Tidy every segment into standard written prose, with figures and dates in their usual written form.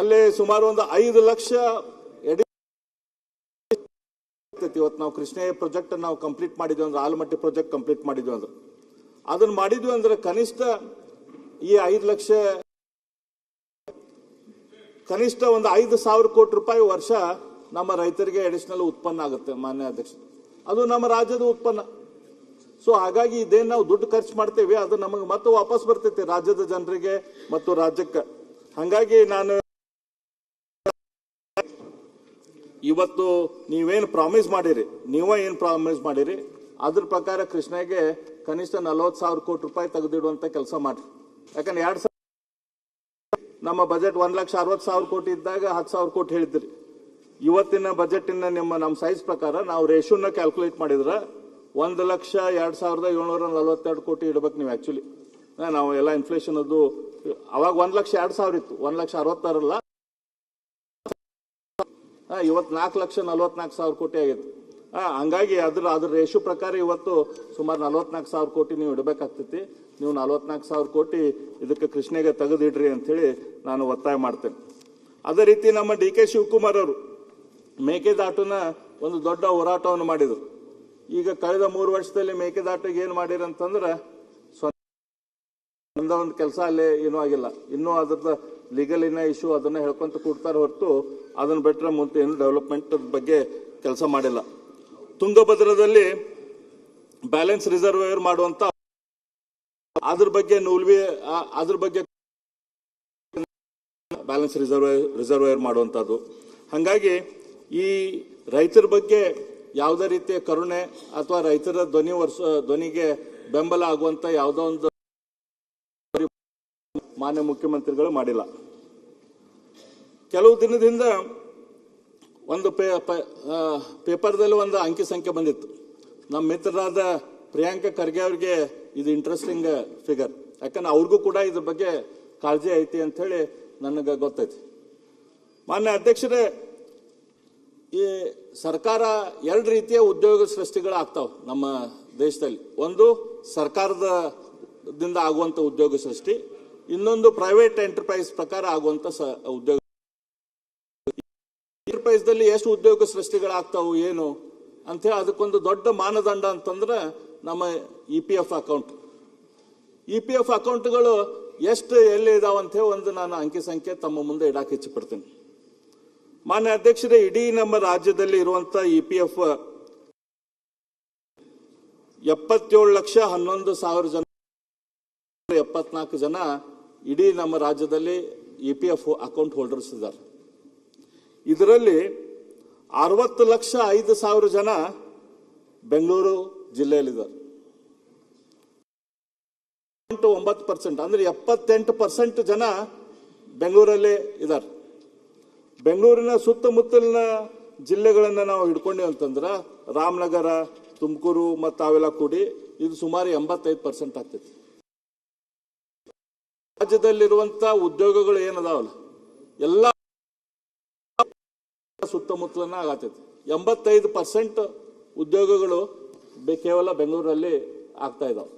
ಅಲ್ಲಿ ಸುಮಾರು ಒಂದು 5 ಲಕ್ಷ ಇವತ್ತು ನಾವು ಕೃಷ್ಣಯ್ಯ ಪ್ರಾಜೆಕ್ಟ್ ನಾವು ಕಂಪ್ಲೀಟ್ ಮಾಡಿದ್ವಿ ಅಂದ್ರೆ, ಆಲಮಟ್ಟಿ ಪ್ರಾಜೆಕ್ಟ್ ಕಂಪ್ಲೀಟ್ ಮಾಡಿದ್ವಿ ಅಂದ್ರೆ, ಅದನ್ನ ಮಾಡಿದ್ವಿ ಅಂದ್ರೆ ಕನಿಷ್ಠ ಈ 5 ಲಕ್ಷ ಕನಿಷ್ಠ ಒಂದು 5,000 ಕೋಟಿ ರೂಪಾಯಿ ವರ್ಷ ನಮ್ಮ ರೈತರಿಗೆ ಅಡಿಷನಲ್ ಉತ್ಪನ್ನ ಆಗುತ್ತೆ ಮಾನ್ಯ ಅಧ್ಯಕ್ಷ. ಅದು ನಮ್ಮ ರಾಜ್ಯದ ಉತ್ಪನ್ನ. ಸೊ ಹಾಗಾಗಿ ಇದೇನು ನಾವು ದುಡ್ಡು ಖರ್ಚು ಮಾಡ್ತೇವೆ ಅದು ನಮಗೆ ಮತ್ತೆ ವಾಪಸ್ ಬರ್ತೈತಿ ರಾಜ್ಯದ ಜನರಿಗೆ ಮತ್ತು ರಾಜ್ಯಕ್ಕೆ. ಹಾಗಾಗಿ ನಾನು ಇವತ್ತು ನೀವೇನು ಪ್ರಾಮಿಸ್ ಮಾಡಿರಿ ಅದ್ರ ಪ್ರಕಾರ ಕೃಷ್ಣಗೆ ಕನಿಷ್ಠ 40,000 ಕೋಟಿ ರೂಪಾಯಿ ತೆಗೆದಿಡುವಂತ ಕೆಲಸ ಮಾಡ್ರಿ. ಯಾಕಂದ್ರೆ 2 ನಮ್ಮ ಬಜೆಟ್ 1,60,000 ಕೋಟಿ ಇದ್ದಾಗ 10,000 ಕೋಟಿ ಹೇಳಿದ್ರಿ. ಇವತ್ತಿನ ಬಜೆಟಿನ ನಮ್ಮ ಸೈಜ್ ಪ್ರಕಾರ ನಾವು ರೇಷನ್ನ ಕ್ಯಾಲ್ಕುಲೇಟ್ ಮಾಡಿದ್ರೆ 1,02,742 ಕೋಟಿ ಇಡಬೇಕು ನೀವು. ಆಕ್ಚುಲಿ ನಾವು ಎಲ್ಲ ಇನ್ಫ್ಲೇಷನ್ ಅದು ಅವಾಗ 1,02,000 ಇತ್ತು, 1,60,000 ಅಲ್ಲ, ಇವತ್ತು 4,44,000 ಕೋಟಿ ಆಗಿತ್ತು. ಹಂಗಾಗಿ ಅದ್ರ ರೇಷು ಪ್ರಕಾರ ಇವತ್ತು ಸುಮಾರು 44,000 ಕೋಟಿ ನೀವು ಇಡಬೇಕಾಗ್ತೈತಿ. ನೀವು 44,000 ಕೋಟಿ ಇದಕ್ಕೆ ಕೃಷ್ಣಗೆ ತೆಗೆದಿಡ್ರಿ ಅಂತ ಹೇಳಿ ನಾನು ಒತ್ತಾಯ ಮಾಡ್ತೇನೆ. ಅದೇ ರೀತಿ ನಮ್ಮ DK ಶಿವಕುಮಾರ್ ಅವರು ಮೇಕೆದಾಟುನ ಒಂದು ದೊಡ್ಡ ಹೋರಾಟವನ್ನು ಮಾಡಿದರು. ಈಗ ಕಳೆದ 3 ವರ್ಷದಲ್ಲಿ ಮೇಕೆದಾಟಿಗೆ ಏನು ಮಾಡಿರಂತಂದ್ರೆ ಒಂದು ಕೆಲಸ ಅಲ್ಲೇ ಏನೂ ಆಗಿಲ್ಲ. ಇನ್ನೂ ಅದ್ರದ್ದು ಲೀಗಲ್ ಇಶ್ಯೂ ಅದನ್ನ ಹೇಳ್ಕೊಂತ ಕೂಡ್ತಾರೆ ಹೊರತು ಅದನ್ನ ಬಿಟ್ಟರೆ ಮುಂದೆ ಏನು ಡೆವಲಪ್ಮೆಂಟ್ ಬಗ್ಗೆ ಕೆಲಸ ಮಾಡಿಲ್ಲ. ತುಂಗಭದ್ರದಲ್ಲಿ ಬ್ಯಾಲೆನ್ಸ್ ರಿಸರ್ವೇಯರ್ ಮಾಡುವಂತ ಅದ್ರ ಬಗ್ಗೆ ಬ್ಯಾಲೆನ್ಸ್ ರಿಸರ್ವೇಯರ್ ಮಾಡುವಂತದ್ದು. ಹಾಗಾಗಿ ಈ ರೈತರ ಬಗ್ಗೆ ಯಾವುದೇ ರೀತಿಯ ಕರುಣೆ ಅಥವಾ ರೈತರ ಧ್ವನಿಗೆ ಬೆಂಬಲ ಆಗುವಂತ ಯಾವುದೋ ಒಂದು ಮಾನ್ಯ ಮುಖ್ಯಮಂತ್ರಿಗಳು ಮಾಡಿಲ್ಲ. ಕೆಲವು ದಿನದಿಂದ ಒಂದು ಪೇಪರ್ದಲ್ಲಿ ಒಂದು ಅಂಕಿ ಸಂಖ್ಯೆ ಬಂದಿತ್ತು. ನಮ್ಮ ಮಿತ್ರರಾದ ಪ್ರಿಯಾಂಕಾ ಖರ್ಗೆ ಅವ್ರಿಗೆ ಇದು ಇಂಟ್ರೆಸ್ಟಿಂಗ್ ಫಿಗರ್, ಯಾಕಂದ್ರೆ ಅವ್ರಿಗೂ ಕೂಡ ಇದ್ರ ಬಗ್ಗೆ ಕಾಳಜಿ ಐತಿ ಅಂತ ಹೇಳಿ ನನಗೆ ಗೊತ್ತೈತಿ. ಮಾನ್ಯ ಅಧ್ಯಕ್ಷರೇ, ಈ ಸರ್ಕಾರ 2 ರೀತಿಯ ಉದ್ಯೋಗ ಸೃಷ್ಟಿಗಳಾಗ್ತಾವ ನಮ್ಮ ದೇಶದಲ್ಲಿ. ಒಂದು ಸರ್ಕಾರದಿಂದ ಆಗುವಂತ ಉದ್ಯೋಗ ಸೃಷ್ಟಿ, ಇನ್ನೊಂದು ಪ್ರೈವೇಟ್ ಎಂಟರ್ಪ್ರೈಸ್ ಪ್ರಕಾರ ಆಗುವಂತ ಉದ್ಯೋಗ. ಎಂಟರ್ಪ್ರೈಸ್ದಲ್ಲಿ ಎಷ್ಟು ಉದ್ಯೋಗ ಸೃಷ್ಟಿಗಳಾಗ್ತಾವು ಏನು ಅಂತ ಹೇಳಿ ಅದಕ್ಕೊಂದು ದೊಡ್ಡ ಮಾನದಂಡ ಅಂತಂದ್ರೆ ನಮ್ಮ EPF ಅಕೌಂಟ್. EPF ಅಕೌಂಟ್ಗಳು ಎಷ್ಟು ಎಲ್ಲಿ ಇದಾವ ಅಂತ ಹೇಳಿ ಒಂದು ನಾನು ಅಂಕಿ ಸಂಖ್ಯೆ ತಮ್ಮ ಮುಂದೆ ಇಡಕ್ಕೆ ಇಚ್ಛೆ ಪಡ್ತೀನಿ. ಮಾನ್ಯ ಅಧ್ಯಕ್ಷರೇ, ಇಡೀ ನಮ್ಮ ರಾಜ್ಯದಲ್ಲಿ ಇರುವಂತ EPF 77,11,000 ಜನ, 74 ಜನ ಇಡೀ ನಮ್ಮ ರಾಜ್ಯದಲ್ಲಿ EPF ಅಕೌಂಟ್ ಹೋಲ್ಡರ್ಸ್ ಇದ್ದಾರೆ. ಇದರಲ್ಲಿ 60,05,000 ಜನ ಬೆಂಗಳೂರು ಜಿಲ್ಲೆಯಲ್ಲಿದ್ದಾರೆ. 9% ಅಂದ್ರೆ 78% ಜನ ಬೆಂಗಳೂರಲ್ಲೇ ಇದ್ದಾರೆ. ಬೆಂಗಳೂರಿನ ಸುತ್ತಮುತ್ತಲಿನ ಜಿಲ್ಲೆಗಳನ್ನ ನಾವು ಹಿಡ್ಕೊಂಡೇವೆ ಅಂತಂದ್ರೆ ರಾಮನಗರ, ತುಮಕೂರು ಮತ್ತು ಅವೆಲ್ಲ ಕೂಡಿ ಇದು ಸುಮಾರು 85% ಆಗ್ತೈತಿ. ರಾಜ್ಯದಲ್ಲಿರುವಂತ ಉದ್ಯೋಗಗಳು ಏನದಾವಲ್ಲ ಎಲ್ಲ ಸುತ್ತಮುತ್ತಲನ್ನ ಆಗತೈತಿ. 85% ಉದ್ಯೋಗಗಳು ಕೇವಲ ಬೆಂಗಳೂರಲ್ಲಿ ಆಗ್ತಾ ಇದಾವೆ.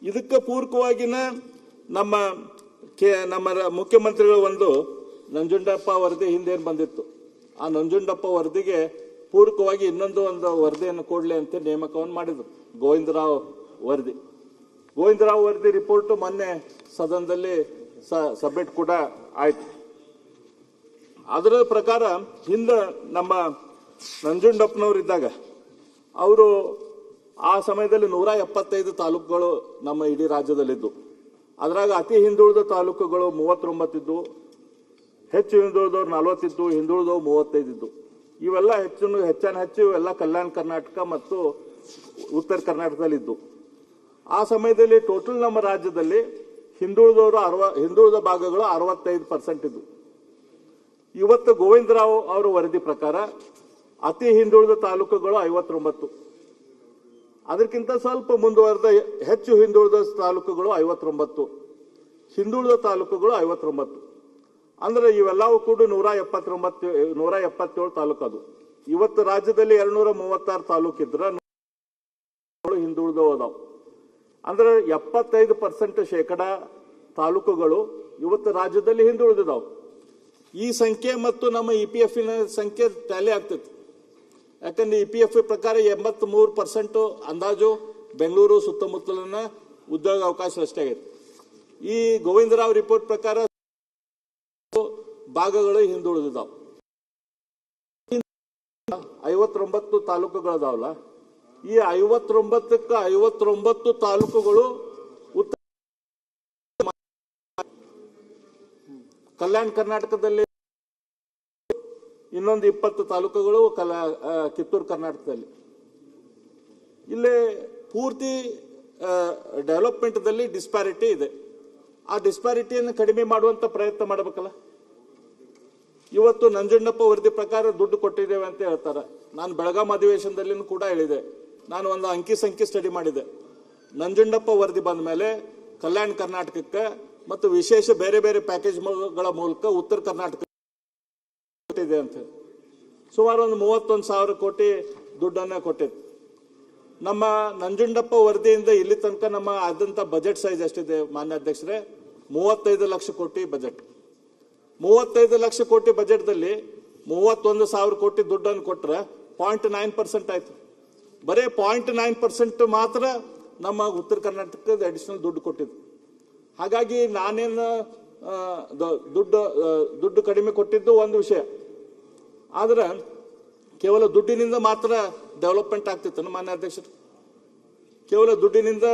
ಇದಕ್ಕೆ ಪೂರಕವಾಗಿನ ನಮ್ಮ ಮುಖ್ಯಮಂತ್ರಿಗಳು ಒಂದು ನಂಜುಂಡಪ್ಪ ವರದಿ ಹಿಂದೇನು ಬಂದಿತ್ತು, ಆ ನಂಜುಂಡಪ್ಪ ವರದಿಗೆ ಪೂರಕವಾಗಿ ಇನ್ನೊಂದು ವರದಿಯನ್ನು ಕೊಡ್ಲಿ ಅಂತ ನೇಮಕವನ್ನು ಮಾಡಿದ್ರು. ಗೋವಿಂದರಾವ್ ವರದಿ ರಿಪೋರ್ಟ್ ಮೊನ್ನೆ ಸದನದಲ್ಲಿ ಸಬ್ಮಿಟ್ ಕೂಡ ಆಯ್ತು. ಅದರ ಪ್ರಕಾರ ಹಿಂದೆ ನಮ್ಮ ನಂಜುಂಡಪ್ಪನವರು ಇದ್ದಾಗ ಅವರು ಆ ಸಮಯದಲ್ಲಿ 175 ತಾಲೂಕುಗಳು ನಮ್ಮ ಇಡೀ ರಾಜ್ಯದಲ್ಲಿದ್ದು. ಅದ್ರಾಗ ಅತಿ ಹಿಂದುಳಿದ ತಾಲೂಕುಗಳು 39 ಇದ್ದು, ಹೆಚ್ಚು ಹಿಂದುಳಿದವ್ರು 40 ಇದ್ದು, ಹಿಂದುಳಿದವು 35 ಇದ್ದು. ಇವೆಲ್ಲ ಹೆಚ್ಚು ಇವೆಲ್ಲ ಕಲ್ಯಾಣ ಕರ್ನಾಟಕ ಮತ್ತು ಉತ್ತರ ಕರ್ನಾಟಕದಲ್ಲಿದ್ದು. ಆ ಸಮಯದಲ್ಲಿ ಟೋಟಲ್ ನಮ್ಮ ರಾಜ್ಯದಲ್ಲಿ ಹಿಂದುಳಿದ ಭಾಗಗಳು 65% ಇದ್ದು. ಇವತ್ತು ಗೋವಿಂದರಾವ್ ಅವರ ವರದಿ ಪ್ರಕಾರ ಅತಿ ಹಿಂದುಳಿದ ತಾಲೂಕುಗಳು 59, ಅದಕ್ಕಿಂತ ಸ್ವಲ್ಪ ಮುಂದುವರೆದ ಹೆಚ್ಚು ಹಿಂದುಳಿದ ತಾಲೂಕುಗಳು 59, ಹಿಂದುಳಿದ ತಾಲೂಕುಗಳು 59. ಅಂದ್ರೆ ಇವೆಲ್ಲವೂ ಕೂಡ 177 ತಾಲೂಕು. ಅದು ಇವತ್ತು ರಾಜ್ಯದಲ್ಲಿ 236 ತಾಲೂಕು ಇದ್ರೆ ಹಿಂದುಳಿದವು ಅದಾವ. ಅಂದ್ರೆ 75% ತಾಲೂಕುಗಳು ಇವತ್ತು ರಾಜ್ಯದಲ್ಲಿ ಹಿಂದುಳಿದಿದಾವೆ. ಈ ಸಂಖ್ಯೆ ಮತ್ತು ನಮ್ಮ EPF ಸಂಖ್ಯೆ ಟ್ಯಾಲಿ ಆಗ್ತೈತಿ. ಯಾಕಂದ್ರೆ EPF ಪ್ರಕಾರ 83% ಅಂದಾಜು ಬೆಂಗಳೂರು ಸುತ್ತಮುತ್ತಲಿನ ಉದ್ಯೋಗ ಅವಕಾಶ ಅಷ್ಟೇ ಆಗೈತೆ. ಈ ಗೋವಿಂದರಾವ್ ರಿಪೋರ್ಟ್ ಪ್ರಕಾರ ಭಾಗಗಳು ಹಿಂದುಳಿದಿದ್ದಾವೆ. 59 ತಾಲೂಕುಗಳದಾವಲ್ಲ, ಈ 59ಕ್ಕೆ 59 ತಾಲೂಕುಗಳು ಉತ್ತರ ಕಲ್ಯಾಣ ಕರ್ನಾಟಕದಲ್ಲಿ, ಇನ್ನೊಂದು 20 ತಾಲೂಕುಗಳು ಕಿತ್ತೂರು ಕರ್ನಾಟಕದಲ್ಲಿ. ಇಲ್ಲಿ ಪೂರ್ತಿ ಡೆವಲಪ್ಮೆಂಟ್ದಲ್ಲಿ ಡಿಸ್ಪ್ಯಾರಿಟಿ ಇದೆ. ಆ ಡಿಸ್ಪ್ಯಾರಿಟಿಯನ್ನು ಕಡಿಮೆ ಮಾಡುವಂತ ಪ್ರಯತ್ನ ಮಾಡಬೇಕಲ್ಲ. ಇವತ್ತು ನಂಜುಂಡಪ್ಪ ವರದಿ ಪ್ರಕಾರ ದುಡ್ಡು ಕೊಟ್ಟಿದ್ದೇವೆ ಅಂತ ಹೇಳ್ತಾರೆ. ನಾನು ಬೆಳಗಾಂ ಅಧಿವೇಶನದಲ್ಲಿ ಕೂಡ ಹೇಳಿದೆ, ನಾನು ಒಂದು ಅಂಕಿ ಸಂಖ್ಯೆ ಸ್ಟಡಿ ಮಾಡಿದೆ. ನಂಜುಂಡಪ್ಪ ವರದಿ ಬಂದ ಮೇಲೆ ಕಲ್ಯಾಣ ಕರ್ನಾಟಕಕ್ಕೆ ಮತ್ತು ವಿಶೇಷ ಬೇರೆ ಬೇರೆ ಪ್ಯಾಕೇಜ್ಗಳ ಮೂಲಕ ಉತ್ತರ ಕರ್ನಾಟಕ ಇದೆ ಅಂತ ಸುಮಾರು ಒಂದು 31,000 ಕೋಟಿ ದುಡ್ಡನ್ನ ಕೊಟ್ಟಿದೆ. ನಮ್ಮ ನಂಜುಂಡಪ್ಪ ವರದಿಯಿಂದ ಇಲ್ಲಿ ತನಕ ನಮ್ಮ ಆದಂತ ಬಜೆಟ್ ಸೈಜ್ ಎಷ್ಟಿದೆ ಮಾನ್ಯ ಅಧ್ಯಕ್ಷರೇ? 35 ಲಕ್ಷ ಕೋಟಿ ಬಜೆಟ್. 35 ಲಕ್ಷ ಕೋಟಿ ಬಜೆಟ್ದಲ್ಲಿ 31,000 ಕೋಟಿ ದುಡ್ಡನ್ನು ಕೊಟ್ಟರೆ 0.9% ಆಯ್ತು. ಬರೀ 0.9% ಮಾತ್ರ ನಮ್ಮ ಉತ್ತರ ಕರ್ನಾಟಕದ ಅಡಿಷನಲ್ ದುಡ್ಡು ಕೊಟ್ಟಿದ್ದು. ಹಾಗಾಗಿ ನಾನೇನು ದುಡ್ಡು ಕಡಿಮೆ ಕೊಟ್ಟಿದ್ದು ಒಂದು ವಿಷಯ, ಆದ್ರೆ ಕೇವಲ ದುಡ್ಡಿನಿಂದ ಮಾತ್ರ ಡೆವಲಪ್ಮೆಂಟ್ ಆಗ್ತಿತ್ತು ಮಾನ್ಯ ಅಧ್ಯಕ್ಷರು? ಕೇವಲ ದುಡ್ಡಿನಿಂದ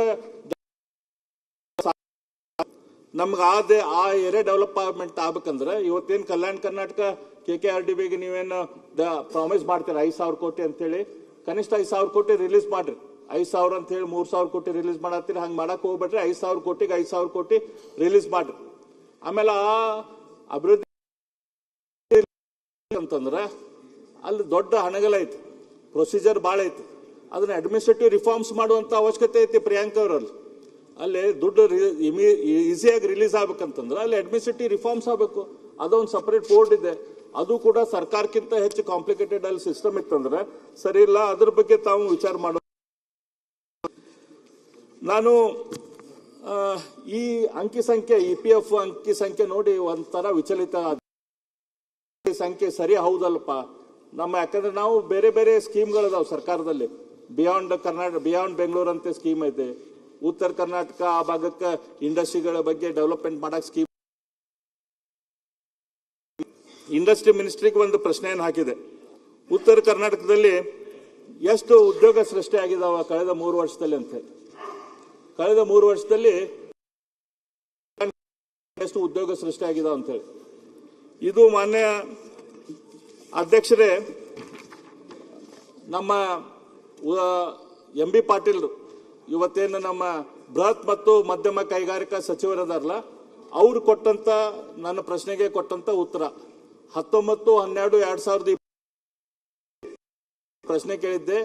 ನಮ್ಗೆ ಆ ಏರಿಯಾ ಡೆವಲಪ್ಮೆಂಟ್ ಆಗ್ಬೇಕಂದ್ರೆ ಇವತ್ತೇನು ಕಲ್ಯಾಣ ಕರ್ನಾಟಕ KKRDBಗೆ ನೀವೇನು ಪ್ರಾಮಿಸ್ ಮಾಡ್ತೀರ 5,000 ಕೋಟಿ ಅಂತೇಳಿ, ಕನಿಷ್ಠ 5,000 ಕೋಟಿ ರಿಲೀಸ್ ಮಾಡ್ರಿ. 5,000 ಅಂತ ಹೇಳಿ 3,000 ಕೋಟಿ ರಿಲೀಸ್ ಮಾಡತ್ತೀರಿ, ಹಂಗೆ ಮಾಡಕ್ ಹೋಗ್ಬೇಡ್ರಿ. 5,000 ಕೋಟಿಗೆ 5,000 ಕೋಟಿ ರಿಲೀಸ್ ಮಾಡ್ರಿ. ಆಮೇಲೆ ಆ ಅಭಿವೃದ್ಧಿ ಅಂತಂದ್ರೆ ಅಲ್ಲಿ ದೊಡ್ಡ ಹಣಗಲ ಐತಿ, ಪ್ರೊಸೀಜರ್ ಭಾಳ ಐತಿ. ಅದನ್ನ ಅಡ್ಮಿನಿಸ್ಟ್ರೇಟಿವ್ ರಿಫಾರ್ಮ್ಸ್ ಮಾಡುವಂತ ಅವಶ್ಯಕತೆ ಐತಿ ಪ್ರಿಯಾಂಕ ಅವರಲ್ಲಿ. ಅಲ್ಲಿ ದುಡ್ಡು ಈಸಿಯಾಗಿ ರಿಲೀಸ್ ಆಗ್ಬೇಕಂತಂದ್ರೆ ಅಲ್ಲಿ ಅಡ್ಮಿನಿಸ್ಟ್ರೇಟಿವ್ ರಿಫಾರ್ಮ್ಸ್ ಆಗಬೇಕು. ಅದೊಂದು ಸಪರೇಟ್ ಬೋರ್ಡ್ ಇದೆ, ಅದು ಕೂಡ ಸರ್ಕಾರಕ್ಕಿಂತ ಹೆಚ್ಚು ಕಾಂಪ್ಲಿಕೇಟೆಡ್ ಅಲ್ಲಿ ಸಿಸ್ಟಮ್ ಇತ್ತಂದ್ರೆ ಸರಿ ಇಲ್ಲ. ಅದ್ರ ಬಗ್ಗೆ ತಾವು ವಿಚಾರ ಮಾಡೋ. ನಾನು ಈ ಅಂಕಿ ಸಂಖ್ಯೆ EPF ಅಂಕಿ ಸಂಖ್ಯೆ ನೋಡಿ ಒಂಥರ ವಿಚಲಿತ. ಸಂಖ್ಯೆ ಸರಿ ಹೌದಲ್ಪ ನಮ್ಮ, ಯಾಕಂದ್ರೆ ನಾವು ಬೇರೆ ಬೇರೆ ಸ್ಕೀಮ್ಗಳಿದಾವೆ ಸರ್ಕಾರದಲ್ಲಿ. ಬಿಯಾಂಡ್ ಬೆಂಗಳೂರು ಅಂತ ಸ್ಕೀಮ್ ಐತೆ. ಉತ್ತರ ಕರ್ನಾಟಕ ಆ ಭಾಗಕ್ಕೆ ಇಂಡಸ್ಟ್ರಿಗಳ ಬಗ್ಗೆ ಡೆವಲಪ್ಮೆಂಟ್ ಮಾಡಕ್ ಸ್ಕೀಮ್. ಇಂಡಸ್ಟ್ರಿ ಮಿನಿಸ್ಟ್ರಿಗೆ ಒಂದು ಪ್ರಶ್ನೆಯನ್ನು ಹಾಕಿದೆ, ಉತ್ತರ ಕರ್ನಾಟಕದಲ್ಲಿ ಎಷ್ಟು ಉದ್ಯೋಗ ಸೃಷ್ಟಿ ಆಗಿದಾವ ಕಳೆದ 3 ವರ್ಷದಲ್ಲಿ ಅಂತ. ಕಳೆದ 3 ವರ್ಷದಲ್ಲಿ ಎಷ್ಟು ಉದ್ಯೋಗ ಸೃಷ್ಟಿ ಆಗಿದಾವ ಅಂತ ಹೇಳಿ. ಇದು ಮಾನ್ಯ ಅಧ್ಯಕ್ಷರೇ, ನಮ್ಮ MB ಪಾಟೀಲ್ ಇವತ್ತೇನು ನಮ್ಮ ಬೃಹತ್ ಮತ್ತು ಮಧ್ಯಮ ಕೈಗಾರಿಕಾ ಸಚಿವರದಾರಲ್ಲ, ಅವ್ರು ಕೊಟ್ಟಂತ ನನ್ನ ಪ್ರಶ್ನೆಗೆ ಕೊಟ್ಟಂತ ಉತ್ತರ 19/12/2020 ಪ್ರಶ್ನೆ ಕೇಳಿದ್ದೆ.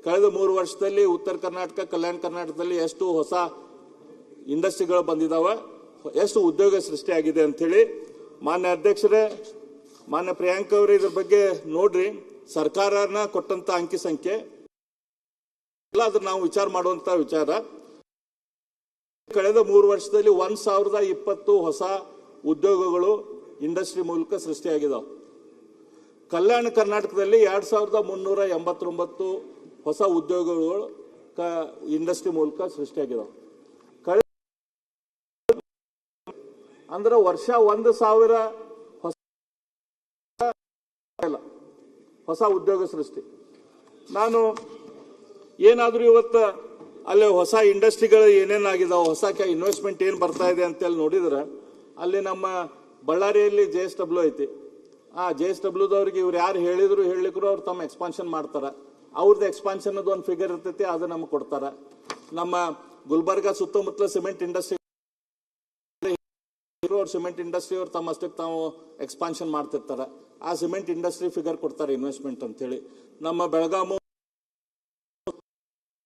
ಕಳೆದ 3 ವರ್ಷದಲ್ಲಿ ಉತ್ತರ ಕರ್ನಾಟಕ ಕಲ್ಯಾಣ ಕರ್ನಾಟಕದಲ್ಲಿ ಎಷ್ಟು ಹೊಸ ಇಂಡಸ್ಟ್ರಿಗಳು ಬಂದಿದಾವ, ಎಷ್ಟು ಉದ್ಯೋಗ ಸೃಷ್ಟಿಯಾಗಿದೆ ಅಂತೇಳಿ. ಮಾನ್ಯ ಅಧ್ಯಕ್ಷರೇ, ಮಾನ್ಯ ಪ್ರಿಯಾಂಕ ಅವರೇ, ಇದ್ರ ಬಗ್ಗೆ ನೋಡ್ರಿ. ಸರ್ಕಾರನ ಕೊಟ್ಟಂತ ಅಂಕಿ ಸಂಖ್ಯೆ ಎಲ್ಲ ಅದ್ರ ನಾವು ವಿಚಾರ ಮಾಡುವಂತ ವಿಚಾರ. ಕಳೆದ 3 ವರ್ಷದಲ್ಲಿ 1,020 ಹೊಸ ಉದ್ಯೋಗಗಳು ಇಂಡಸ್ಟ್ರಿ ಮೂಲಕ ಸೃಷ್ಟಿಯಾಗಿದ್ದಾವೆ. ಕಲ್ಯಾಣ ಕರ್ನಾಟಕದಲ್ಲಿ 2,389 ಹೊಸ ಉದ್ಯೋಗಗಳು ಇಂಡಸ್ಟ್ರಿ ಮೂಲಕ ಸೃಷ್ಟಿಯಾಗಿದ್ದಾವೆ. ಅಂದ್ರೆ ವರ್ಷ 1,000 ಹೊಸ ಉದ್ಯೋಗ ಸೃಷ್ಟಿ. ನಾನು ಏನಾದ್ರೂ ಇವತ್ತು ಅಲ್ಲಿ ಹೊಸ ಇಂಡಸ್ಟ್ರಿಗಳು ಏನೇನಾಗಿದಾವೆ, ಹೊಸ ಇನ್ವೆಸ್ಟ್ಮೆಂಟ್ ಏನು ಬರ್ತಾ ಇದೆ ಅಂತೇಳಿ ನೋಡಿದ್ರೆ ಅಲ್ಲಿ ನಮ್ಮ ಬಳ್ಳಾರಿಯಲ್ಲಿ JSW ಐತಿ. ಆ JSWದವ್ರಿಗೆ ಇವ್ರು ಯಾರು ಹೇಳಿದ್ರು ಹೇಳಿಕ್ರು ಅವ್ರು ತಮ್ಮ ಎಕ್ಸ್ಪಾನ್ಷನ್ ಮಾಡ್ತಾರೆ. ಅವ್ರದ್ದು ಎಕ್ಸ್ಪಾನ್ಷನ್ ಒಂದು ಫಿಗರ್ ಇರ್ತೈತಿ, ಅದು ನಮ್ಗೆ ಕೊಡ್ತಾರೆ. ನಮ್ಮ ಗುಲ್ಬರ್ಗ ಸುತ್ತಮುತ್ತಲ ಸಿಮೆಂಟ್ ಇಂಡಸ್ಟ್ರಿ, ಸಿಮೆಂಟ್ ಇಂಡಸ್ಟ್ರಿ ಅವ್ರು ತಮ್ಮಷ್ಟಕ್ಕೆ ತಾವು ಎಕ್ಸ್ಪಾನ್ಷನ್ ಮಾಡ್ತಿರ್ತಾರೆ. ಆ ಸಿಮೆಂಟ್ ಇಂಡಸ್ಟ್ರಿ ಫಿಗರ್ ಕೊಡ್ತಾರೆ ಇನ್ವೆಸ್ಟ್ಮೆಂಟ್ ಅಂತೇಳಿ. ನಮ್ಮ ಬೆಳಗಾಮು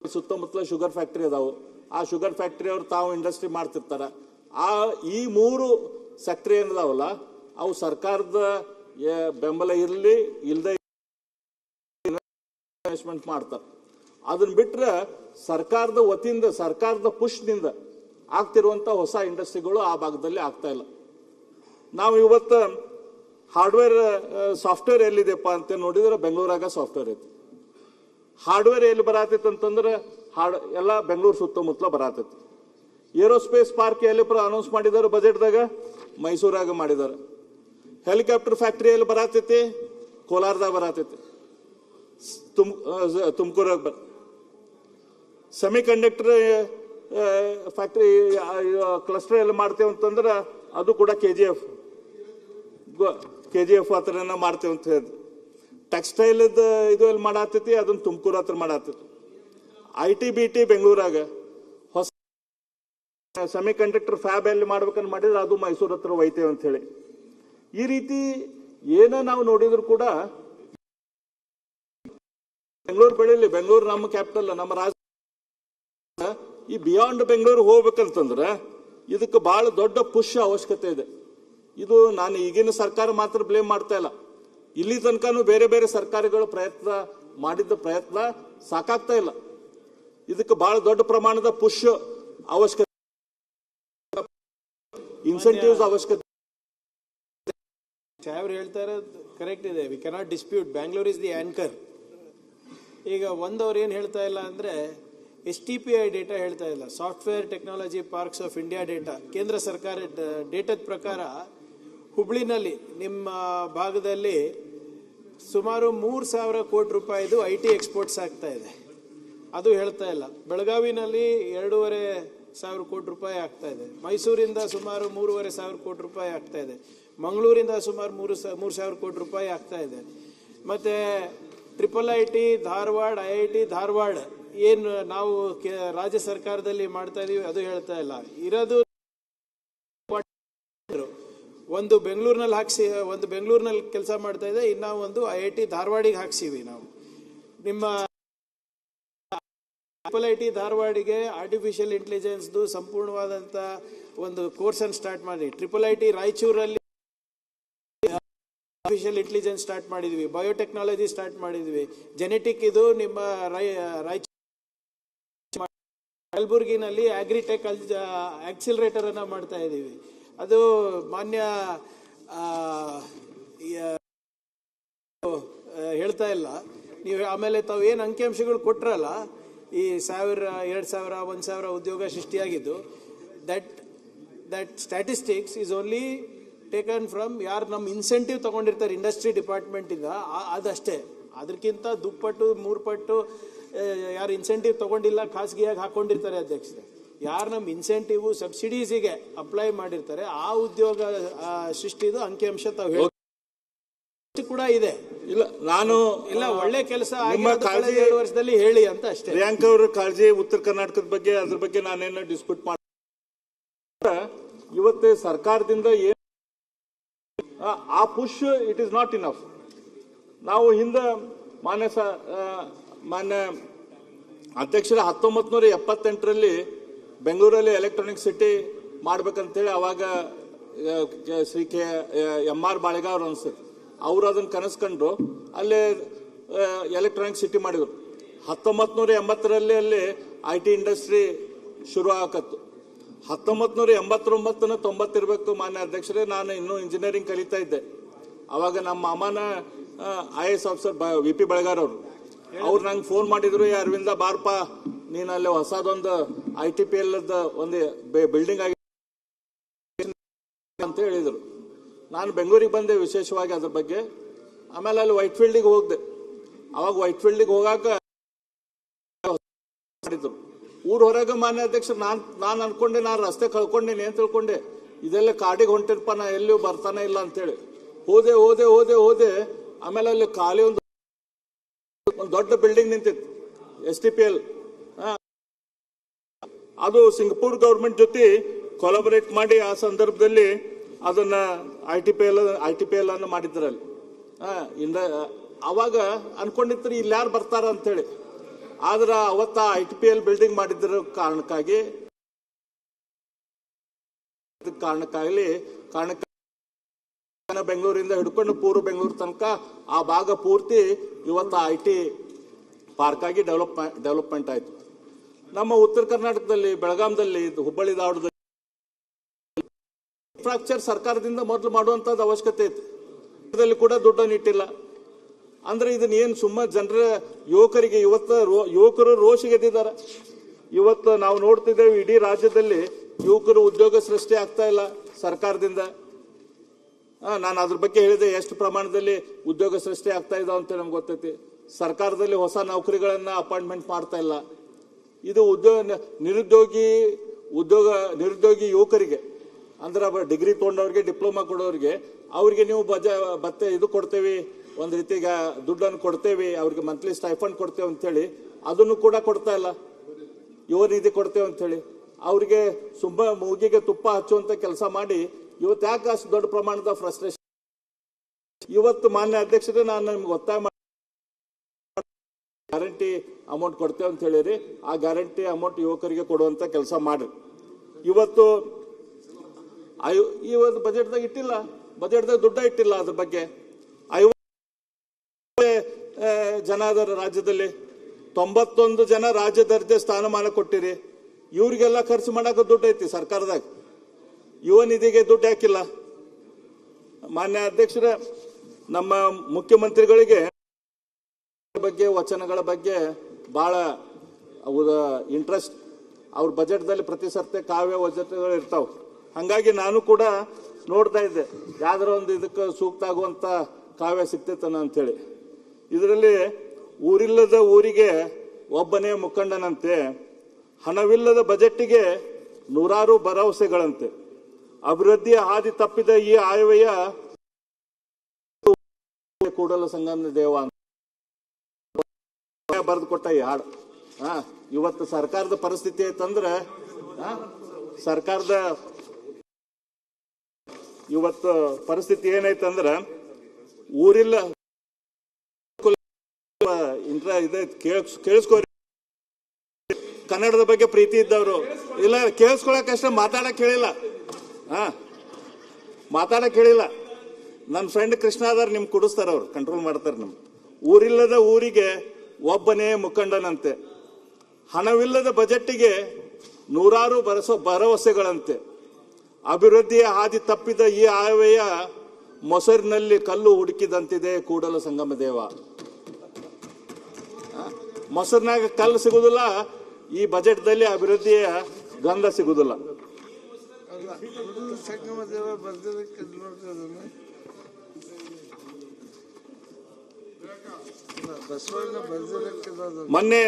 ಸುತ್ತಮುತ್ತಲ ಶುಗರ್ ಫ್ಯಾಕ್ಟರಿ ಅದಾವು, ಆ ಶುಗರ್ ಫ್ಯಾಕ್ಟರಿ ಅವ್ರು ತಾವು ಇಂಡಸ್ಟ್ರಿ ಮಾಡ್ತಿರ್ತಾರೆ. ಈ 3 ಸೆಕ್ಟರ್ ಏನದಾವಲ್ಲ ಅವು ಸರ್ಕಾರದ ಬೆಂಬಲ ಇರಲಿ ಇಲ್ಲದೆ ಇನ್ವೆಸ್ಟ್ಮೆಂಟ್ ಮಾಡ್ತಾರೆ. ಅದನ್ನ ಬಿಟ್ರೆ ಸರ್ಕಾರದ ವತಿಯಿಂದ, ಸರ್ಕಾರದ ಪುಷ್ನಿಂದ ಆಗ್ತಿರುವಂತ ಹೊಸ ಇಂಡಸ್ಟ್ರಿಗಳು ಆ ಭಾಗದಲ್ಲಿ ಆಗ್ತಾ ಇಲ್ಲ. ನಾವು ಇವತ್ತು ಹಾರ್ಡ್ವೇರ್ ಸಾಫ್ಟ್ವೇರ್ ಎಲ್ಲಿದೆಪ್ಪ ಅಂತ ನೋಡಿದ್ರೆ ಬೆಂಗಳೂರಾಗ ಸಾಫ್ಟ್ವೇರ್ ಐತಿ. ಹಾರ್ಡ್ವೇರ್ ಎಲ್ಲಿ ಬರತೈತಿ ಅಂತಂದ್ರೆ ಎಲ್ಲ ಬೆಂಗಳೂರು ಸುತ್ತಮುತ್ತಲ ಬರತೈತಿ. ಏರೋಸ್ಪೇಸ್ ಪಾರ್ಕ್ ಎಲ್ಲಿ ಅನೌನ್ಸ್ ಮಾಡಿದಾರೆ ಬಜೆಟ್ದಾಗ? ಮೈಸೂರಾಗ ಮಾಡಿದ್ದಾರೆ. ಹೆಲಿಕಾಪ್ಟರ್ ಫ್ಯಾಕ್ಟ್ರಿ ಎಲ್ಲಿ ಬರತೈತಿ? ಕೋಲಾರದಾಗ ಬರತೈತಿ. ತುಮಕೂರಾಗ ಸೆಮಿ ಕಂಡಕ್ಟರ್ ಫ್ಯಾಕ್ಟ್ರಿ ಕ್ಲಸ್ಟರ್ ಎಲ್ಲಿ ಮಾಡ್ತೇವೆ ಅಂತಂದ್ರೆ ಅದು ಕೂಡ KGF ಹತ್ರನ ಮಾಡ್ತೇವೆ ಅಂತ ಹೇಳಿದ್ರು. ಟೆಕ್ಸ್ಟೈಲ್ ಇದು ಎಲ್ಲಿ ಮಾಡತ್ತೈತಿ? ಅದನ್ನ ತುಮಕೂರು ಹತ್ರ ಮಾಡತ್ತೈತಿ. IT-BT ಬೆಂಗಳೂರಾಗ, ಹೊಸ ಸೆಮಿ ಕಂಡಕ್ಟರ್ ಫ್ಯಾಬ್ ಎಲ್ಲಿ ಮಾಡ್ಬೇಕಂತ ಮಾಡಿದ್ರೆ ಅದು ಮೈಸೂರು ಹತ್ರ ಒಯ್ತೇವೆ ಅಂತ ಹೇಳಿ. ಈ ರೀತಿ ಏನ ನಾವು ನೋಡಿದ್ರು ಕೂಡ ಬೆಂಗಳೂರು ಬೆಳೀಲಿ, ಬೆಂಗಳೂರು ನಮ್ಮ ಕ್ಯಾಪಿಟಲ್, ನಮ್ಮ ರಾಜ್ಯ. ಈ ಬಿಯಾಂಡ್ ಬೆಂಗಳೂರು ಹೋಗ್ಬೇಕಂತಂದ್ರೆ ಇದಕ್ಕೆ ಬಹಳ ದೊಡ್ಡ ಪುಷ್ ಅವಶ್ಯಕತೆ ಇದೆ. ಇದು ನಾನು ಈಗಿನ ಸರ್ಕಾರ ಮಾತ್ರ ಬ್ಲೇಮ್ ಮಾಡ್ತಾ ಇಲ್ಲ. ಇಲ್ಲಿ ತನಕನೂ ಬೇರೆ ಬೇರೆ ಸರ್ಕಾರಗಳು ಮಾಡಿದ್ದ ಪ್ರಯತ್ನ ಸಾಕಾಗ್ತಾ ಇಲ್ಲ. ಇದಕ್ಕೆ ಬಹಳ ದೊಡ್ಡ ಪ್ರಮಾಣದ ಪುಷ್ ಅವಶ್ಯಕತೆ, ಇನ್ಸೆಂಟಿವ್ಸ್ ಅವಶ್ಯಕತೆ. ಸಾಹೇಬ್ರು ಹೇಳ್ತಾ ಇರೋದು ಕರೆಕ್ಟ್ ಇದೆ. We cannot dispute, Bangalore is the anchor. ಈಗ ಒಂದವ್ರು ಏನು ಹೇಳ್ತಾ ಇಲ್ಲ ಅಂದರೆ STPI ಡೇಟಾ ಹೇಳ್ತಾ ಇಲ್ಲ, software technology parks of India data. ಕೇಂದ್ರ ಸರ್ಕಾರ ಡೇಟಾದ ಪ್ರಕಾರ ಹುಬ್ಳಿನಲ್ಲಿ ನಿಮ್ಮ ಭಾಗದಲ್ಲಿ ಸುಮಾರು 3,000 ಕೋಟಿ ರೂಪಾಯಿದು IT ಎಕ್ಸ್ಪೋರ್ಟ್ಸ್ ಆಗ್ತಾ ಇದೆ. ಅದು ಹೇಳ್ತಾ ಇಲ್ಲ. ಬೆಳಗಾವಿನಲ್ಲಿ 2,500 ಕೋಟಿ ರೂಪಾಯಿ ಆಗ್ತಾ ಇದೆ. ಮೈಸೂರಿಂದ ಸುಮಾರು 3,500 ಕೋಟಿ ರೂಪಾಯಿ ಆಗ್ತಾ ಇದೆ. ಮಂಗಳೂರಿಂದ ಸುಮಾರು 3,000 ಕೋಟಿ ರೂಪಾಯಿ ಆಗ್ತಾ ಇದೆ. ಮತ್ತು IIIT ಧಾರವಾಡ, IIT ಧಾರವಾಡ ಏನು ನಾವು ರಾಜ್ಯ ಸರ್ಕಾರದಲ್ಲಿ ಮಾಡ್ತಾ ಇದೀವಿ ಅದು ಹೇಳ್ತಾ ಇಲ್ಲ. ಇರೋದು ಒಂದು ಬೆಂಗಳೂರಿನಲ್ಲಿ ಒಂದು ಬೆಂಗಳೂರಿನಲ್ಲಿ ಕೆಲಸ ಮಾಡ್ತಾ ಇದೆ, ಇನ್ನ ಒಂದು IIT ಧಾರವಾಡಿಗೆ ಹಾಕ್ಸಿವಿ ನಾವು. ನಿಮ್ಮ IIT ಧಾರವಾಡಿಗೆ ಆರ್ಟಿಫಿಷಿಯಲ್ ಇಂಟೆಲಿಜೆನ್ಸ್ದು ಸಂಪೂರ್ಣವಾದಂಥ ಒಂದು ಕೋರ್ಸನ್ನು ಸ್ಟಾರ್ಟ್ ಮಾಡಿ. IIT ರಾಯಚೂರಲ್ಲಿ ಆರ್ಟಿಫಿಷಿಯಲ್ ಇಂಟೆಲಿಜೆನ್ಸ್ ಸ್ಟಾರ್ಟ್ ಮಾಡಿದ್ವಿ, ಬಯೋಟೆಕ್ನಾಲಜಿ ಸ್ಟಾರ್ಟ್ ಮಾಡಿದ್ವಿ, ಜೆನೆಟಿಕ್ ಇದು ನಿಮ್ಮ ರಾಯಚೂರು. ಕಲಬುರ್ಗಿನಲ್ಲಿ ಅಗ್ರಿಟೆಕ್ ಆಕ್ಸಿಲರೇಟರ್ ಅನ್ನ ಮಾಡ್ತಾ ಇದ್ದೀವಿ. ಅದು ಮಾನ್ಯ ಹೇಳ್ತಾ ಇಲ್ಲ ನೀವು. ಆಮೇಲೆ ತಾವು ಏನು ಅಂಕಿಅಂಶಗಳು ಕೊಟ್ರಲ್ಲ, ಈ 1,000, 2,000, 1,000 ಉದ್ಯೋಗ ಸೃಷ್ಟಿಯಾಗಿದ್ದು, that statistics is only taken from ಯಾರು ನಮ್ಮ ಇನ್ಸೆಂಟಿವ್ ತಗೊಂಡಿರ್ತಾರೆ ಇಂಡಸ್ಟ್ರಿ ಡಿಪಾರ್ಟ್ಮೆಂಟಿಂದ, ಅದಷ್ಟೇ. ಅದಕ್ಕಿಂತ ದುಪ್ಪಟ್ಟು 3 ಪಟ್ಟು ಯಾರು ಇನ್ಸೆಂಟಿವ್ ತಗೊಂಡಿಲ್ಲ ಖಾಸಗಿಯಾಗಿ ಹಾಕೊಂಡಿರ್ತಾರೆ ಅಧ್ಯಕ್ಷರೇ. ಯಾರು ನಮ್ಮ ಇನ್ಸೆಂಟಿವ್ ಸಬ್ಸಿಡೀಸಿಗೆ ಅಪ್ಲೈ ಮಾಡಿರ್ತಾರೆ ಆ ಉದ್ಯೋಗ ಸೃಷ್ಟಿದು ಅಂಕಿಅಂಶ ತಾವು ಹೇಳಿ ಕೂಡ ಇದೆ. ಇಲ್ಲ, ನಾನು ಇಲ್ಲ ಒಳ್ಳೆ ಕೆಲಸ 2 ವರ್ಷದಲ್ಲಿ ಹೇಳಿ ಅಂತ ಅಷ್ಟೇ. ಪ್ರಿಯಾಂಕ ಅವರ ಕಾಳಜಿ ಉತ್ತರ ಕರ್ನಾಟಕದ ಬಗ್ಗೆ, ಅದ್ರ ಬಗ್ಗೆ ನಾನೇನು ಡಿಸ್ಪ್ಯೂಟ್ ಮಾಡ. ಇವತ್ತೇ ಸರ್ಕಾರದಿಂದ ಏನು ಆ push it is not enough. ನಾವು ಹಿಂದೆ ಮಾನ್ಯ ಅಧ್ಯಕ್ಷರ 1978ರಲ್ಲಿ ಬೆಂಗಳೂರಲ್ಲಿ ಎಲೆಕ್ಟ್ರಾನಿಕ್ ಸಿಟಿ ಮಾಡ್ಬೇಕಂತೇಳಿ ಅವಾಗ ಶ್ರೀ MR ಬಾಳೆಗಾವ್ ಅವರು ಅನ್ಸುತ್ತೆ, ಅವರು ಅದನ್ನ ಕನಸ್ಕೊಂಡ್ರು. ಅಲ್ಲೇ ಎಲೆಕ್ಟ್ರಾನಿಕ್ ಸಿಟಿ ಮಾಡಿದ್ರು. 1980ರಲ್ಲಿ ಅಲ್ಲಿ IT ಇಂಡಸ್ಟ್ರಿ ಶುರು ಆಗತ್ತು. 1989 90 ಇರಬೇಕು ಮಾನ್ಯ ಅಧ್ಯಕ್ಷರೇ. ನಾನು ಇನ್ನೂ ಇಂಜಿನಿಯರಿಂಗ್ ಕಲಿತಾ ಇದ್ದೆ. ಅವಾಗ ನಮ್ಮ ಮಾಮನ IAS ಆಫೀಸರ್ VP ಬೆಳಗಾರ್ ಅವ್ರು ನಂಗೆ ಫೋನ್ ಮಾಡಿದ್ರು, ಅರವಿಂದ ಬಾರ್ಪ ನೀನು ಅಲ್ಲಿ ಹೊಸದೊಂದು ITPL ಒಂದು ಬಿಲ್ಡಿಂಗ್ ಆಗಿ ಅಂತ ಹೇಳಿದ್ರು. ನಾನು ಬೆಂಗಳೂರಿಗೆ ಬಂದೆ ವಿಶೇಷವಾಗಿ ಅದ್ರ ಬಗ್ಗೆ. ಆಮೇಲೆ ಅಲ್ಲಿ ವೈಟ್ ಫೀಲ್ಡಿಗೆ ಹೋಗ್ದೆ. ಅವಾಗ ವೈಟ್ ಫೀಲ್ಡಿಗೆ ಹೋಗಾಕ ಮಾಡಿದ್ರು. ಊರ್ ಹೊರಗೆ ಮಾನ್ಯ ಅಧ್ಯಕ್ಷ ನಾನು ಅನ್ಕೊಂಡೆ, ನಾನು ರಸ್ತೆ ಕಳ್ಕೊಂಡೇನೆ ಅಂತ ತಿಳ್ಕೊಂಡೆ. ಇದೆಲ್ಲ ಕಾಡಿಗೆ ಹೊಂಟಿರ್ಪ, ನಾ ಎಲ್ಲಿಯೂ ಬರ್ತಾನೆ ಇಲ್ಲ ಅಂತೇಳಿ ಹೋದೆ. ಆಮೇಲೆ ಅಲ್ಲಿ ಖಾಲಿ ಒಂದು ದೊಡ್ಡ ಬಿಲ್ಡಿಂಗ್ ನಿಂತಿತ್ತು STPL. ಅದು ಸಿಂಗಪೂರ್ ಗವರ್ಮೆಂಟ್ ಜೊತೆ ಕೊಲಾಬರೇಟ್ ಮಾಡಿ ಆ ಸಂದರ್ಭದಲ್ಲಿ ಅದನ್ನ ITPL ಅನ್ನು ಮಾಡಿದ್ರಲ್ಲಿ. ಅವಾಗ ಅನ್ಕೊಂಡಿರ್ತಾರೆ ಇಲ್ಲಿ ಯಾರು ಬರ್ತಾರ ಅಂತೇಳಿ. ಆದ್ರೆ ಅವತ್ತ ITPL ಬಿಲ್ಡಿಂಗ್ ಮಾಡಿದ್ರ ಕಾರಣಕ್ಕಾಗಲಿ ಬೆಂಗಳೂರಿಂದ ಹಿಡ್ಕೊಂಡು ಪೂರ್ವ ಬೆಂಗಳೂರು ತನಕ ಆ ಭಾಗ ಪೂರ್ತಿ ಇವತ್ತು IT ಪಾರ್ಕ್ ಆಗಿ ಡೆವಲಪ್ಮೆಂಟ್ ಆಯ್ತು. ನಮ್ಮ ಉತ್ತರ ಕರ್ನಾಟಕದಲ್ಲಿ, ಬೆಳಗಾಂದಲ್ಲಿ, ಹುಬ್ಬಳ್ಳಿ ಧಾರವಾಡದಲ್ಲಿ ಇನ್ಫ್ರಾಸ್ಟ್ರಕ್ಚರ್ ಸರ್ಕಾರದಿಂದ ಮೊದಲು ಮಾಡುವಂತದ್ದು ಅವಶ್ಯಕತೆ ಇತ್ತು. ಕೂಡ ದುಡ್ಡನ್ನು ಇಟ್ಟಿಲ್ಲ. ಅಂದ್ರೆ ಇದನ್ನ ಏನು ಸುಮ್ಮ ಜನರ ಯುವಕರಿಗೆ ಯುವಕರು ರೋಷಿಗೆದ್ದಿದ್ದಾರೆ. ಇವತ್ತು ನಾವು ನೋಡ್ತಿದ್ದೇವೆ ಇಡೀ ರಾಜ್ಯದಲ್ಲಿ ಯುವಕರು ಉದ್ಯೋಗ ಸೃಷ್ಟಿ ಆಗ್ತಾ ಇಲ್ಲ ಸರ್ಕಾರದಿಂದ. ನಾನು ಅದ್ರ ಬಗ್ಗೆ ಹೇಳಿದೆ, ಎಷ್ಟು ಪ್ರಮಾಣದಲ್ಲಿ ಉದ್ಯೋಗ ಸೃಷ್ಟಿ ಆಗ್ತಾ ಇದಾವ ಅಂತ ನಮ್ಗೆ ಗೊತ್ತೈತಿ. ಸರ್ಕಾರದಲ್ಲಿ ಹೊಸ ನೌಕರಿಗಳನ್ನ ಅಪಾಯಿಂಟ್ಮೆಂಟ್ ಮಾಡ್ತಾ ಇಲ್ಲ. ಇದು ನಿರುದ್ಯೋಗಿ ಯುವಕರಿಗೆ ಅಂದ್ರೆ ಡಿಗ್ರಿ ತೊಗೊಂಡವ್ರಿಗೆ, ಡಿಪ್ಲೊಮಾ ಕೊಡೋರಿಗೆ, ಅವ್ರಿಗೆ ನೀವು ಇದು ಕೊಡ್ತೇವೆ, ಒಂದು ರೀತಿಗ ದುಡ್ಡನ್ನು ಕೊಡ್ತೇವೆ, ಅವ್ರಿಗೆ ಮಂತ್ಲಿ ಸ್ಟೈಫಂಡ್ ಕೊಡ್ತೇವೆ ಅಂತೇಳಿ ಅದನ್ನು ಕೂಡ ಕೊಡ್ತಾ ಇಲ್ಲ. ಯುವ ನಿಧಿ ಕೊಡ್ತೇವೆ ಅಂತೇಳಿ ಅವ್ರಿಗೆ ಸುಮ್ಮ ಮೂಗಿಗೆ ತುಪ್ಪ ಹಚ್ಚುವಂತ ಕೆಲಸ ಮಾಡಿ ಇವತ್ತು ಯಾಕೆ ಅಷ್ಟು ದೊಡ್ಡ ಪ್ರಮಾಣದ ಫ್ರಸ್ಟ್ರೇಷನ್. ಇವತ್ತು ಮಾನ್ಯ ಅಧ್ಯಕ್ಷರೇ, ನಾನು ನಿಮ್ಗೆ ಒತ್ತಾಯ ಮಾಡಿ ಗ್ಯಾರಂಟಿ ಅಮೌಂಟ್ ಕೊಡ್ತೇವೆ ಅಂತ ಹೇಳಿರಿ, ಆ ಗ್ಯಾರಂಟಿ ಅಮೌಂಟ್ ಯುವಕರಿಗೆ ಕೊಡುವಂತ ಕೆಲಸ ಮಾಡ್ರಿ. ಇವತ್ತು ಬಜೆಟ್ದಾಗ ಇಟ್ಟಿಲ್ಲ, ಬಜೆಟ್ದಾಗ ದುಡ್ಡ ಇಟ್ಟಿಲ್ಲ. ಅದ್ರ ಬಗ್ಗೆ 50 ಜನ ಅದರ ರಾಜ್ಯದಲ್ಲಿ, 91 ಜನ ರಾಜ್ಯ ದರ್ಜೆ ಸ್ಥಾನಮಾನ ಕೊಟ್ಟಿರಿ. ಇವ್ರಿಗೆಲ್ಲ ಖರ್ಚು ಮಾಡಕ್ಕೆ ದುಡ್ಡು ಐತಿ ಸರ್ಕಾರದಾಗ, ಯುವ ನಿಧಿಗೆ ದುಡ್ಡು ಹಾಕಿಲ್ಲ. ಮಾನ್ಯ ಅಧ್ಯಕ್ಷರ, ನಮ್ಮ ಮುಖ್ಯಮಂತ್ರಿಗಳಿಗೆ ಬಗ್ಗೆ ವಚನಗಳ ಬಗ್ಗೆ ಬಹಳ ಇಂಟ್ರೆಸ್ಟ್. ಅವ್ರ ಬಜೆಟ್ದಲ್ಲಿ ಪ್ರತಿ ಸರ್ತಿ ಕಾವ್ಯ ವಚನಗಳು ಇರ್ತಾವ. ಹಂಗಾಗಿ ನಾನು ಕೂಡ ನೋಡ್ತಾ ಇದ್ದೆ ಯಾವ್ದಾರ ಒಂದು ಇದಕ್ಕೆ ಸೂಕ್ತ ಆಗುವಂತ ಕಾವ್ಯ ಸಿಗ್ತೈತನ ಅಂತೇಳಿ. ಇದರಲ್ಲಿ ಊರಿಲ್ಲದ ಊರಿಗೆ ಒಬ್ಬನೇ ಮುಖಂಡನಂತೆ, ಹಣವಿಲ್ಲದ ಬಜೆಟ್ಟಿಗೆ ನೂರಾರು ಭರವಸೆಗಳಂತೆ, ಅಭಿವೃದ್ಧಿಯ ಹಾದಿ ತಪ್ಪಿದ ಈ ಆಯವ್ಯಯ ಕೂಡಲ ಸಂಗಮ ದೇವ ಅಂತ ಬರೆದು ಕೊಟ್ಟ ಈ ಹಾಡು. ಇವತ್ತು ಸರ್ಕಾರದ ಪರಿಸ್ಥಿತಿ ಐತಂದ್ರೆ, ಸರ್ಕಾರದ ಇವತ್ತು ಪರಿಸ್ಥಿತಿ ಏನೈತಂದ್ರ, ಊರಿಲ್ಲ ಕೇಳಿಸ್ಕೋರಿ. ಕನ್ನಡದ ಬಗ್ಗೆ ಪ್ರೀತಿ ಇದ್ದವರು ಇಲ್ಲ, ಕೇಳಿಸ್ಕೊಳಕ್ ಅಷ್ಟೇ, ಮಾತಾಡಕ್ ಹೇಳಿಲ್ಲ. ಮಾತಾಡಕ್ ಹೇಳಿಲ್ಲ. ನನ್ನ ಫ್ರೆಂಡ್ ಕೃಷ್ಣ ಅದಾರ, ನಿಮ್ ಕುಡಿಸ್ತಾರ, ಅವ್ರು ಕಂಟ್ರೋಲ್ ಮಾಡ್ತಾರೆ. ನಮ್ ಊರಿಲ್ಲದ ಊರಿಗೆ ಒಬ್ಬನೇ ಮುಖಂಡನಂತೆ, ಹಣವಿಲ್ಲದ ಬಜೆಟ್ಟಿಗೆ ನೂರಾರು ಭರವಸೆಗಳಂತೆ, ಅಭಿವೃದ್ಧಿಯ ಹಾದಿ ತಪ್ಪಿದ ಈ ಆಯವ್ಯಯ ಮೊಸರಿನಲ್ಲಿ ಕಲ್ಲು ಹುಡುಕಿದಂತಿದೆ ಕೂಡಲ ಸಂಗಮ ದೇವ. ಮೊಸರಿನಾಗ ಕಲ್ಲು ಸಿಗುದಿಲ್ಲ, ಈ ಬಜೆಟ್ದಲ್ಲಿ ಅಭಿವೃದ್ಧಿಯ ಗಂಧ ಸಿಗುದಿಲ್ಲ. ಸಂಗಮ ದೇವ ಬರ್ದಿದ್ದಕ್ಕೆ ಮೊನ್ನೆ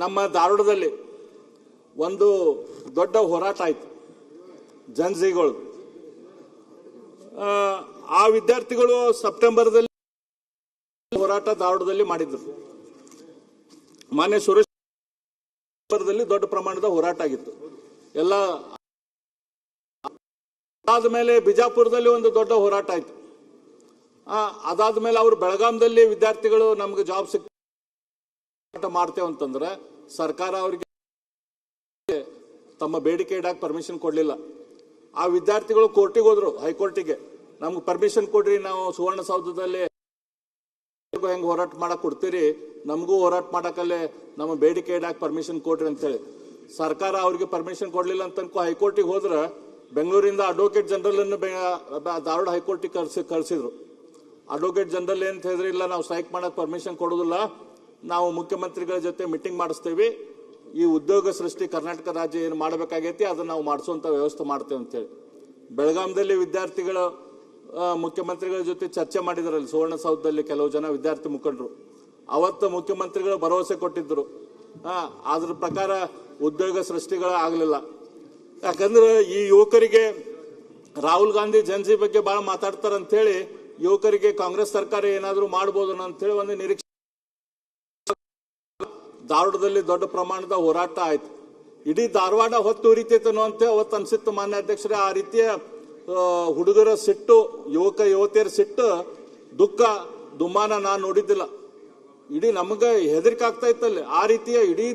ನಮ್ಮ ಧಾರವಾಡದಲ್ಲಿ ಒಂದು ದೊಡ್ಡ ಹೋರಾಟ ಆಯ್ತು ಜನಜಿಗಳು. ಆ ವಿದ್ಯಾರ್ಥಿಗಳು ಸೆಪ್ಟೆಂಬರ್ದಲ್ಲಿ ಹೋರಾಟ ಧಾರವಾಡದಲ್ಲಿ ಮಾಡಿದ್ರು. ಮಾನ್ಯ ಸುರೇಶ್ ದೊಡ್ಡ ಪ್ರಮಾಣದ ಹೋರಾಟ ಆಗಿತ್ತು ಎಲ್ಲ. ಅದಾದ್ಮೇಲೆ ಬಿಜಾಪುರದಲ್ಲಿ ಒಂದು ದೊಡ್ಡ ಹೋರಾಟ ಆಯ್ತು. ಅದಾದ್ಮೇಲೆ ಅವರು ಬೆಳಗಾಂದಲ್ಲಿ ವಿದ್ಯಾರ್ಥಿಗಳು ನಮ್ಗೆ ಜಾಬ್ ಮಾಡ್ತೇವೆ ಅಂತಂದ್ರೆ ಸರ್ಕಾರ ಅವ್ರಿಗೆ ತಮ್ಮ ಬೇಡಿಕೆ ಇಡಕ್ಕೆ ಪರ್ಮಿಷನ್ ಕೊಡ್ಲಿಲ್ಲ. ಆ ವಿದ್ಯಾರ್ಥಿಗಳು ಕೋರ್ಟಿಗೆ ಹೋದ್ರು, ಹೈಕೋರ್ಟಿಗೆ, ನಮ್ಗೆ ಪರ್ಮಿಷನ್ ಕೊಡ್ರಿ, ನಾವು ಸುವರ್ಣಸೌಧದಲ್ಲಿ ಹೆಂಗ್ ಹೋರಾಟ ಮಾಡಕ್ ಕೊಡ್ತೀರಿ, ನಮಗೂ ಹೋರಾಟ ಮಾಡಕ್ಕಲ್ಲೇ ನಮ್ಮ ಬೇಡಿಕೆ ಇಡಕ್ಕೆ ಪರ್ಮಿಷನ್ ಕೊಡ್ರಿ ಅಂತೇಳಿ. ಸರ್ಕಾರ ಅವ್ರಿಗೆ ಪರ್ಮಿಷನ್ ಕೊಡ್ಲಿಲ್ಲ ಅಂತ ಹೈಕೋರ್ಟಿಗೆ ಹೋದ್ರ ಬೆಂಗಳೂರಿಂದ ಅಡ್ವೊಕೇಟ್ ಜನರಲ್ ಅನ್ನು ಧಾರವಾಡ ಹೈಕೋರ್ಟಿಗೆ ಕಳಿಸಿದ್ರು. ಅಡ್ವೊಕೇಟ್ ಜನರಲ್ ಏನ್ ಹೇಳಿದ್ರೆ, ಇಲ್ಲ ನಾವು ಸ್ಟ್ರೈಕ್ ಮಾಡಕ್ ಪರ್ಮಿಷನ್ ಕೊಡೋದಿಲ್ಲ, ನಾವು ಮುಖ್ಯಮಂತ್ರಿಗಳ ಜೊತೆ ಮೀಟಿಂಗ್ ಮಾಡಿಸ್ತೇವೆ, ಈ ಉದ್ಯೋಗ ಸೃಷ್ಟಿ ಕರ್ನಾಟಕ ರಾಜ್ಯ ಏನು ಮಾಡಬೇಕಾಗೈತಿ ಅದನ್ನ ನಾವು ಮಾಡಿಸುವಂತ ವ್ಯವಸ್ಥೆ ಮಾಡ್ತೇವೆ ಅಂತೇಳಿ. ಬೆಳಗಾಂದಲ್ಲಿ ವಿದ್ಯಾರ್ಥಿಗಳು ಮುಖ್ಯಮಂತ್ರಿಗಳ ಜೊತೆ ಚರ್ಚೆ ಮಾಡಿದ್ರಲ್ಲಿ ಸುವರ್ಣಸೌಧದಲ್ಲಿ ಕೆಲವು ಜನ ವಿದ್ಯಾರ್ಥಿ ಮುಖಂಡರು. ಅವತ್ತು ಮುಖ್ಯಮಂತ್ರಿಗಳು ಭರವಸೆ ಕೊಟ್ಟಿದ್ರು, ಅದ್ರ ಪ್ರಕಾರ ಉದ್ಯೋಗ ಸೃಷ್ಟಿಗಳ ಆಗ್ಲಿಲ್ಲ. ಯಾಕಂದ್ರೆ ಈ ಯುವಕರಿಗೆ ರಾಹುಲ್ ಗಾಂಧಿ ಜನಜಿ ಬಗ್ಗೆ ಬಹಳ ಮಾತಾಡ್ತಾರ ಅಂತ ಹೇಳಿ ಯುವಕರಿಗೆ ಕಾಂಗ್ರೆಸ್ ಸರ್ಕಾರ ಏನಾದ್ರು ಮಾಡಬಹುದು ಅಂತ ಹೇಳಿ ಒಂದು ನಿರೀಕ್ಷೆ. ಧಾರವಾಡದಲ್ಲಿ ದೊಡ್ಡ ಪ್ರಮಾಣದ ಹೋರಾಟ ಆಯ್ತು. ಇಡೀ ಧಾರವಾಡ ಹೊತ್ತು ಉರಿತೈತನೋ ಅಂತ ಅವತ್ತು ಅನ್ಸಿತ್ತು ಮಾನ್ಯ ಅಧ್ಯಕ್ಷರೇ. ಆ ರೀತಿಯ ಹುಡುಗರ ಸಿಟ್ಟು, ಯುವತಿಯರ ಸಿಟ್ಟು, ದುಃಖ, ದುಮ್ಮಾನ ನಾನು ನೋಡಿದ್ದಿಲ್ಲ. ಇಡೀ ನಮಗೆ ಹೆದರಿಕೆ ಆಗ್ತಾ ಇತ್ತಲ್ಲಿ. ಆ ರೀತಿಯ ಇಡೀ